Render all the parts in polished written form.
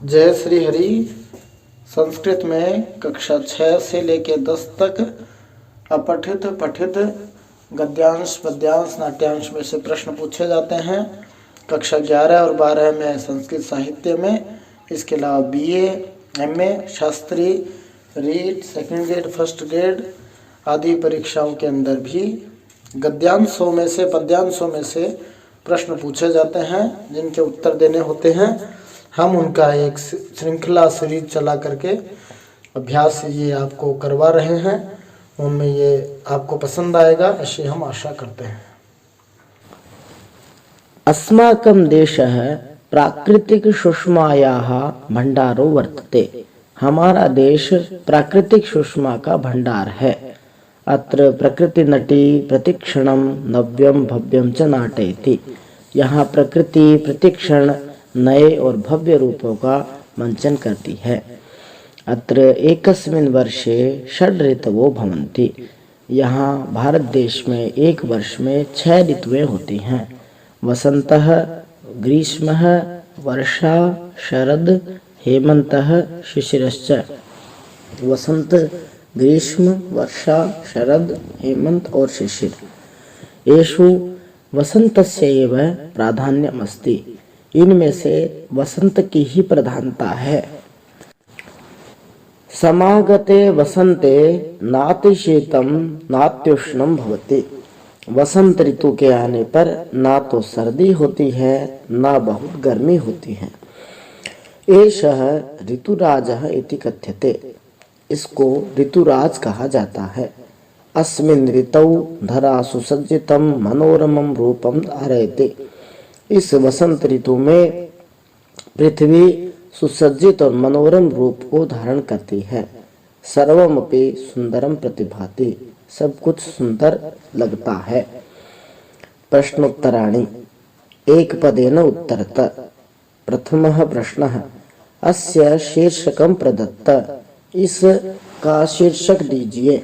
जय श्री हरि। संस्कृत में कक्षा 6 से लेकर 10 तक अपठित पठित गद्यांश पद्यांश नाट्यांश में से प्रश्न पूछे जाते हैं। कक्षा 11 और 12 में संस्कृत साहित्य में, इसके अलावा BA, MA, Shastri, REET, second grade, first grade आदि परीक्षाओं के अंदर भी गद्यांशों में से पद्यांशों में से प्रश्न पूछे जाते हैं, जिनके उत्तर देने होते हैं। हम उनका एक श्रृंखला सीरीज चला करके अभ्यास ये आपको करवा रहे हैं। उनमें ये आपको पसंद आएगा, ऐसी हम आशा करते हैं। अस्माकं देशः प्राकृतिक सुषमायाः भंडारो वर्तते। हमारा देश प्राकृतिक सुषमा का भंडार है। अत्र प्रकृति नटी प्रतिक्षणम नव्यम भव्यम च नाटयति। यहाँ प्रकृति प्रतिक्षण नए और भव्य रूपों का मंचन करती है। अत्र एकस्मिन् वर्षे षड् ऋतवो भवन्ति। यहाँ भारत देश में एक वर्ष में 6 ऋतुएं होती हैं। वसंतः, ग्रीष्मः, वर्षा, शरद, हेमन्तः, शिशिरश्च। वसंत, ग्रीष्म, वर्षा, शरद, हेमंत और शिशिर। येषु वसंतस्य एव प्राधान्यमस्ति। इनमें से वसंत की ही प्रधानता है। समागते वसंते नातिशीतम नात्युष्णम भवति। वसंत ऋतु के आने पर ना तो सर्दी होती है ना बहुत गर्मी होती है। एषः ऋतुराजः इति कथ्यते। इसको ऋतुराज कहा जाता है। अस्मिन् ऋतौ धरा सुसज्जितं मनोरमं रूपं धारयति। इस वसंत ऋतु में पृथ्वी सुसज्जित और मनोरम रूप को धारण करती है। सर्वमपि सुंदरम प्रतिभाति। सब कुछ सुंदर लगता है। प्रश्नोत्तराणि एक पदेन उत्तरत। प्रथमः प्रश्नः अस्य शीर्षकं प्रदत्त। इसका शीर्षक दीजिए।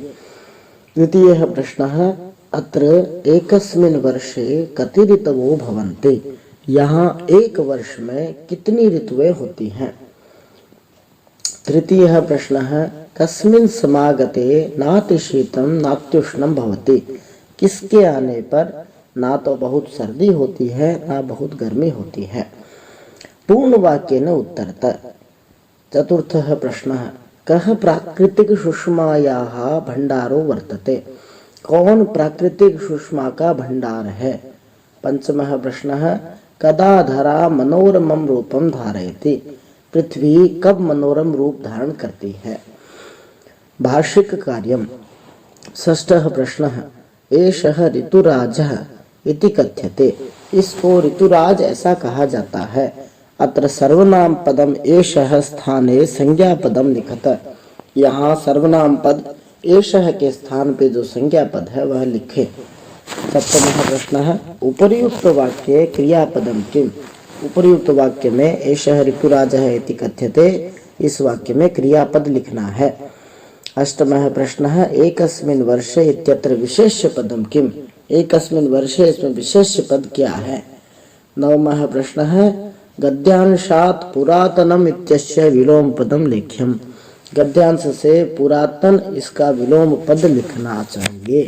द्वितीयः प्रश्नः अत्र एकस्मिन् वर्षे कति ऋतवो भवन्ति। यहाँ एक वर्ष में कितनी ऋतुएं होती हैं। तृतीयः प्रश्नः कस्मिन् समागते नातिशीतं नात्युष्णं भवति। किसके आने पर ना तो बहुत सर्दी होती है ना बहुत गर्मी होती है। पूर्ण वाक्येन उत्तरत। चतुर्थः प्रश्नः कः प्राकृतिक सुषमायाः भंडारो वर्तते। कौन प्राकृतिक सुषमा का भंडार है। पंचमः प्रश्नः कदा धरा मनोरमं रूपं धारयति। पृथ्वी कब मनोरम रूप धारण करती है। भाषिक कार्यम। षष्ठः प्रश्नः एषः ऋतुराजः इति कथ्यते। इसको ऋतुराज ऐसा कहा जाता है। अत्र सर्वनाम पदम एषः स्थाने संज्ञा पदम लिखत। यहाँ सर्वनाम पद एषः के स्थान पे जो संज्ञा पद है वह लिखे। सप्तमः प्रश्नः उपर्युक्त वाक्ये क्रियापदम किम। उपर्युक्त वाक्य में एषः ऋतुराजः इति कथ्यते। इस वाक्य में क्रियापद लिखना है। अष्टमः प्रश्नः एकस्मिन् वर्षे इत्यत्र विशेष्य पदम किम। एकस्मिन् वर्षे इसमें विशेष्य पद क्या है। नवमः प्रश्नः गद्यांशात् पुरातनम इत्यस्य विलोम पदम लेख्यम। गद्यांश से पुरातन इसका विलोम पद लिखना चाहिए।